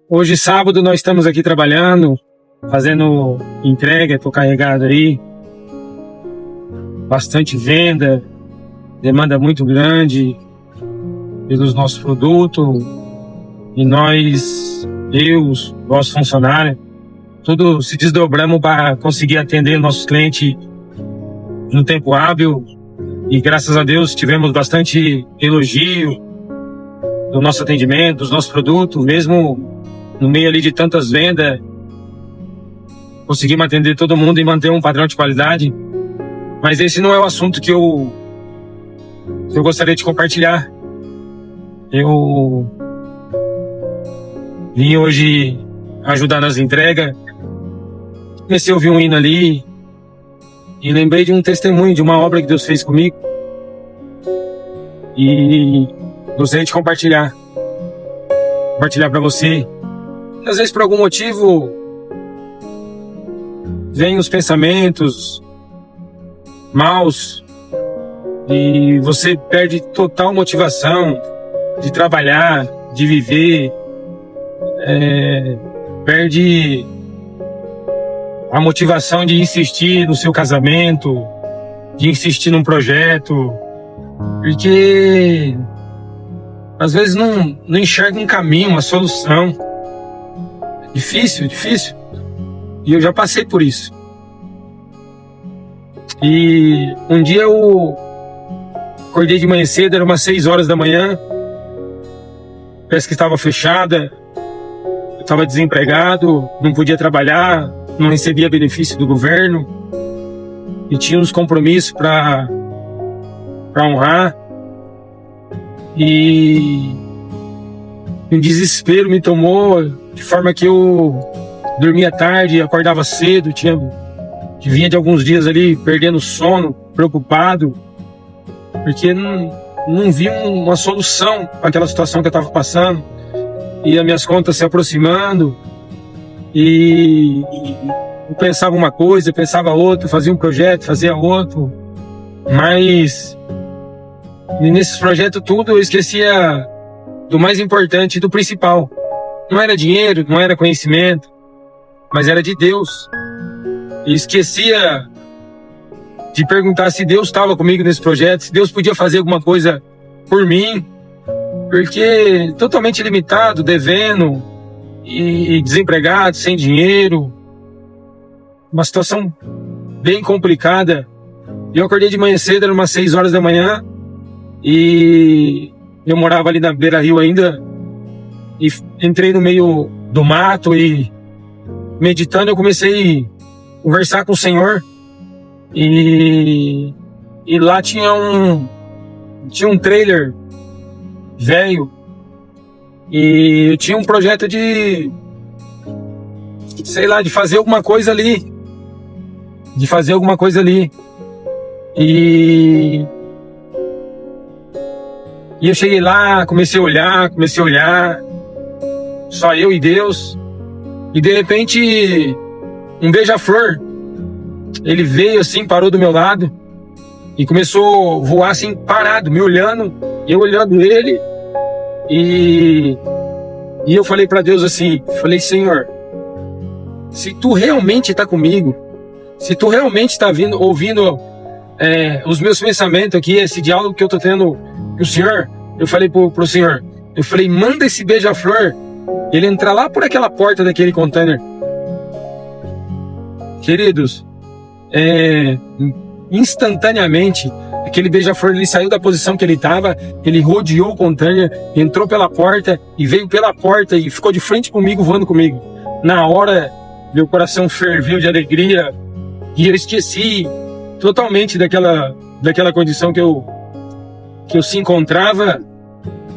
Hoje, sábado, nós estamos aqui trabalhando, fazendo entrega, estou carregado aí. Bastante venda, demanda muito grande pelos nossos produtos. E nós, os nossos funcionários, tudo se desdobramos para conseguir atender nossos clientes no tempo hábil. E graças a Deus tivemos bastante elogio do nosso atendimento, dos nossos produtos, mesmo no meio ali de tantas vendas, conseguimos atender todo mundo e manter um padrão de qualidade. Mas esse não é o assunto que eu gostaria de compartilhar. Eu vim hoje ajudar nas entregas. Comecei a ouvir um hino ali e lembrei de um testemunho, de uma obra que Deus fez comigo. E gostaria de compartilhar para você. Às vezes, por algum motivo, vêm os pensamentos maus e você perde total motivação de trabalhar, de viver, perde a motivação de insistir no seu casamento, de insistir num projeto, porque às vezes não enxerga um caminho, uma solução. Difícil. E eu já passei por isso. E um dia eu acordei de manhã cedo, era umas 6 horas da manhã. Parece que estava fechada. Eu estava desempregado, não podia trabalhar, não recebia benefício do governo. E tinha uns compromissos para honrar. E um desespero me tomou, de forma que eu dormia tarde, acordava cedo, vinha de alguns dias ali perdendo sono, preocupado, porque não via uma solução para aquela situação que eu estava passando, e as minhas contas se aproximando, e eu pensava uma coisa, eu pensava outra, fazia um projeto, fazia outro, mas nesses projetos tudo eu esquecia do mais importante e do principal. Não era dinheiro, não era conhecimento, mas era de Deus. E esquecia de perguntar se Deus estava comigo nesse projeto, se Deus podia fazer alguma coisa por mim, porque totalmente limitado, devendo e desempregado, sem dinheiro, uma situação bem complicada. Eu acordei de manhã cedo, era umas 6 horas da manhã, e eu morava ali na beira-rio ainda, e entrei no meio do mato e meditando eu comecei a conversar com o Senhor, e lá tinha um trailer velho, e eu tinha um projeto de fazer alguma coisa ali, e eu cheguei lá, comecei a olhar, só eu e Deus, e de repente um beija-flor, ele veio assim, parou do meu lado e começou a voar assim, parado, me olhando, eu olhando ele, e eu falei para Deus assim, Senhor, se tu realmente está comigo, se tu realmente está ouvindo os meus pensamentos aqui, esse diálogo que eu tô tendo com o Senhor, eu falei pro Senhor, manda esse beija-flor ele entrar lá por aquela porta daquele container. Queridos, instantaneamente, aquele beija-flor ele saiu da posição que ele estava, ele rodeou o container, entrou pela porta e veio pela porta e ficou de frente comigo, voando comigo. Na hora, meu coração ferveu de alegria e eu esqueci totalmente daquela condição que eu se encontrava,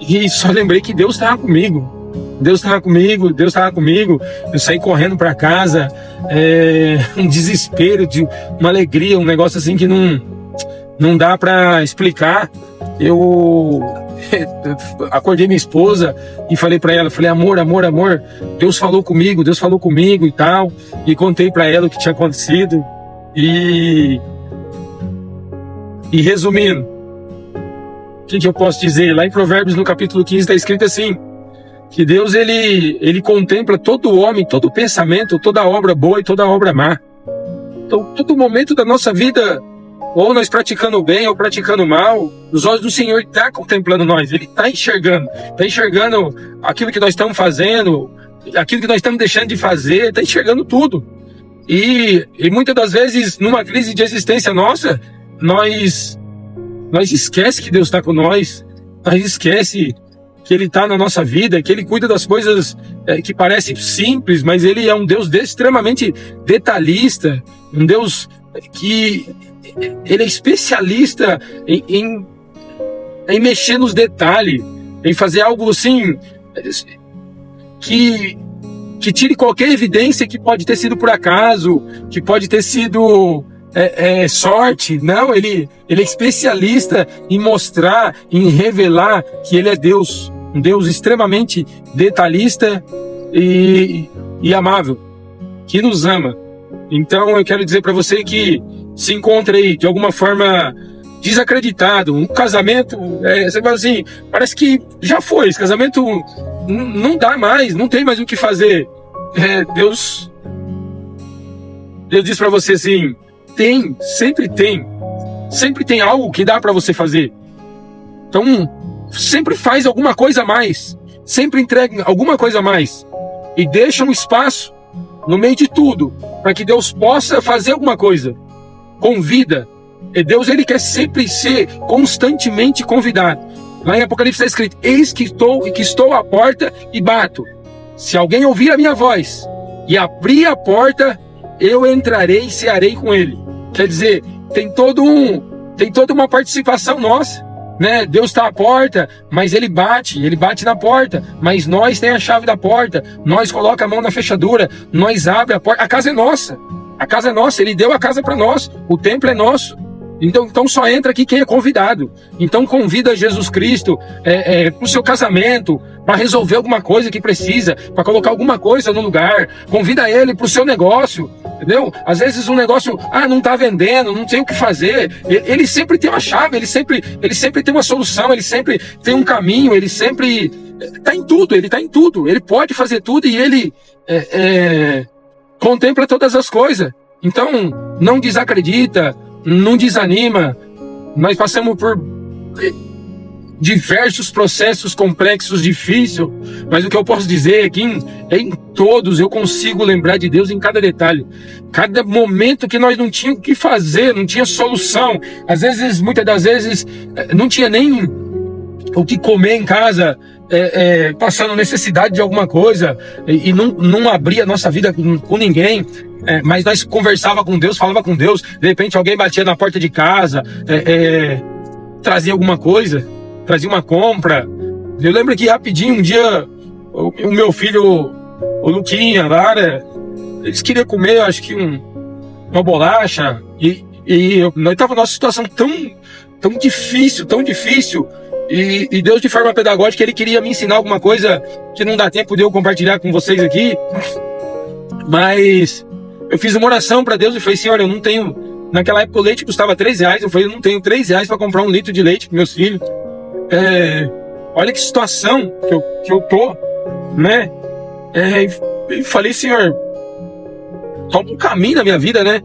e só lembrei que Deus estava comigo. Eu saí correndo para casa, um desespero, uma alegria, um negócio assim que não dá para explicar. Eu acordei minha esposa e falei para ela, amor, Deus falou comigo e tal, e contei para ela o que tinha acontecido. E resumindo, o que eu posso dizer? Lá em Provérbios, no capítulo 15, está escrito assim, que Deus ele contempla todo homem, todo pensamento, toda obra boa e toda obra má. Então, todo momento da nossa vida, ou nós praticando bem ou praticando mal, os olhos do Senhor estão contemplando nós. Ele está enxergando aquilo que nós estamos fazendo, aquilo que nós estamos deixando de fazer, está enxergando tudo. E muitas das vezes, numa crise de existência nossa, nós esquece que Deus está com nós esquece que Ele está na nossa vida, que Ele cuida das coisas que parecem simples, mas Ele é um Deus extremamente detalhista, um Deus que Ele é especialista em mexer nos detalhes, em fazer algo assim que tire qualquer evidência que pode ter sido por acaso, que pode ter sido sorte. Não, ele é especialista em mostrar, em revelar que Ele é Deus, um Deus extremamente detalhista e amável, que nos ama. Então eu quero dizer para você que se encontra aí de alguma forma desacreditado, um casamento, você fala assim, parece que já foi, esse casamento não dá mais, não tem mais o que fazer. Deus diz para você assim, sempre tem algo que dá para você fazer. Então sempre faz alguma coisa a mais, sempre entrega alguma coisa a mais e deixa um espaço no meio de tudo para que Deus possa fazer alguma coisa. Convida. E Deus, Ele quer sempre ser constantemente convidado. Lá em Apocalipse está escrito, eis que estou à porta e bato. Se alguém ouvir a minha voz e abrir a porta, eu entrarei e cearei com ele. Quer dizer, tem toda uma participação nossa, né? Deus está à porta, mas Ele bate na porta, mas nós temos a chave da porta, nós colocamos a mão na fechadura, nós abrimos a porta, a casa é nossa, Ele deu a casa para nós, o templo é nosso. Então só entra aqui quem é convidado. Então convida Jesus Cristo para o seu casamento, para resolver alguma coisa que precisa, para colocar alguma coisa no lugar. Convida Ele para o seu negócio, entendeu? Às vezes um negócio, não está vendendo, não tem o que fazer. Ele sempre tem uma chave, ele sempre tem uma solução, ele sempre tem um caminho, ele sempre está em tudo, ele pode fazer tudo e Ele contempla todas as coisas. Então não desacredita, não desanima. Nós passamos por diversos processos complexos, difíceis, mas o que eu posso dizer é que em todos eu consigo lembrar de Deus em cada detalhe. Cada momento que nós não tínhamos o que fazer, não tinha solução. Às vezes, muitas das vezes, não tinha nem o que comer em casa, passando necessidade de alguma coisa, e não abria a nossa vida com ninguém. Mas nós conversava com Deus, falava com Deus. De repente alguém batia na porta de casa, trazia alguma coisa, trazia uma compra. Eu lembro que rapidinho um dia o meu filho, o Luquinha, Lara, eles queriam comer, acho que uma bolacha, e nós estávamos numa situação tão difícil, e Deus, de forma pedagógica, Ele queria me ensinar alguma coisa que não dá tempo de eu compartilhar com vocês aqui, mas eu fiz uma oração para Deus e falei assim, olha, eu não tenho... Naquela época o leite custava R$3, eu falei, eu não tenho R$3 para comprar 1 litro de leite para meus filhos. Olha que situação que eu tô, né? E falei, Senhor, toma um caminho na minha vida, né?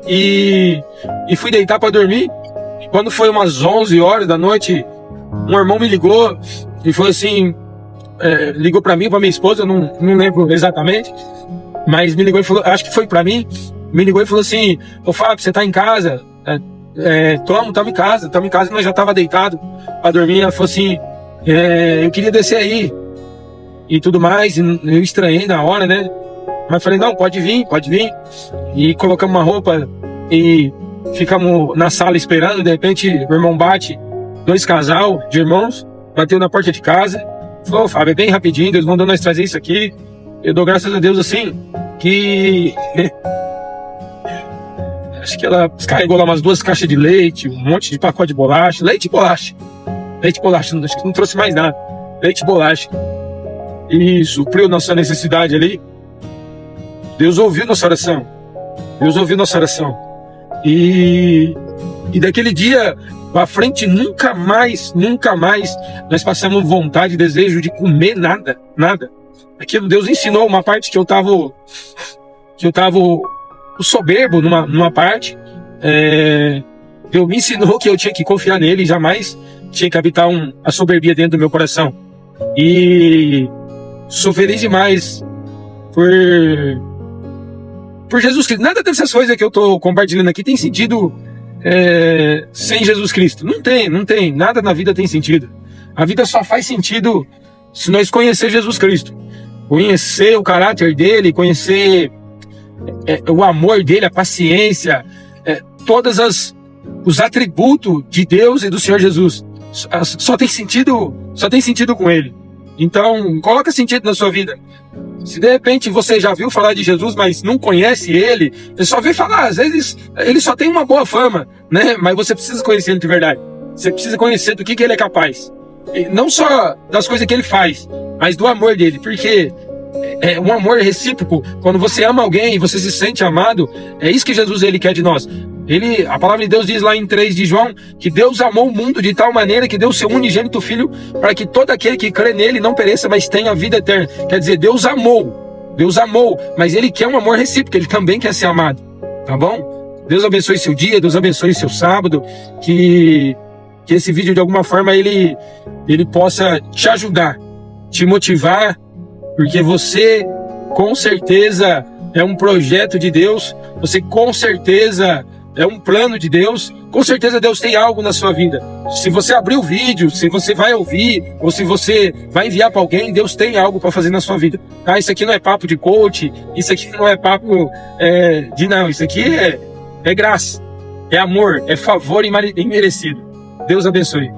E fui deitar para dormir. E quando foi umas 11 horas da noite, um irmão me ligou e falou assim, ligou para mim, para minha esposa, eu não lembro exatamente, mas me ligou e falou, acho que foi para mim, me ligou e falou assim, ô Fábio, você tá em casa? Estamos em casa, nós já tava deitado para dormir. Ela falou assim, eu queria descer aí e tudo mais, e eu estranhei na hora, né? Mas falei, não, pode vir, e colocamos uma roupa e ficamos na sala esperando. De repente o irmão bate, 2 casal de irmãos, bateu na porta de casa, falou, Fábio, é bem rapidinho, Deus mandou nós trazer isso aqui. Eu dou graças a Deus assim, que acho que ela descarregou lá umas 2 caixas de leite, um monte de pacote de bolacha, leite e bolacha, acho que não trouxe mais nada, leite e bolacha, e supriu nossa necessidade ali. Deus ouviu nossa oração, e daquele dia Pra frente, nunca mais nós passamos vontade, desejo de comer nada, nada. Aquilo Deus ensinou uma parte que eu tava soberbo numa parte. Deus me ensinou que eu tinha que confiar nele, jamais tinha que habitar a soberbia dentro do meu coração. E sou feliz demais por Jesus Cristo. Nada dessas coisas que eu tô compartilhando aqui tem sentido sem Jesus Cristo. Não tem. Nada na vida tem sentido. A vida só faz sentido se nós conhecer Jesus Cristo. Conhecer o caráter dele, conhecer o amor dele, a paciência, todos os atributos de Deus e do Senhor Jesus. Só tem sentido com ele. Então, coloca sentido na sua vida. Se de repente você já viu falar de Jesus, mas não conhece ele, você só vê falar, às vezes ele só tem uma boa fama, né? Mas você precisa conhecer ele de verdade. Você precisa conhecer do que ele é capaz. E não só das coisas que ele faz, mas do amor dele, porque é um amor recíproco. Quando você ama alguém e você se sente amado, é isso que Jesus ele quer de nós. A palavra de Deus diz lá em 3 de João que Deus amou o mundo de tal maneira que deu seu unigênito Filho para que todo aquele que crê nele não pereça, mas tenha a vida eterna. Quer dizer, Deus amou, mas ele quer um amor recíproco, ele também quer ser amado, tá bom? Deus abençoe seu dia, Deus abençoe seu sábado, que esse vídeo de alguma forma ele possa te ajudar, te motivar, porque você com certeza é um projeto de Deus, você com certeza é um plano de Deus, com certeza Deus tem algo na sua vida. Se você abrir o vídeo, se você vai ouvir, ou se você vai enviar para alguém, Deus tem algo para fazer na sua vida. Tá? Isso aqui não é papo de coach, isso aqui não é papo não, isso aqui é graça, é amor, é favor imerecido. Deus abençoe.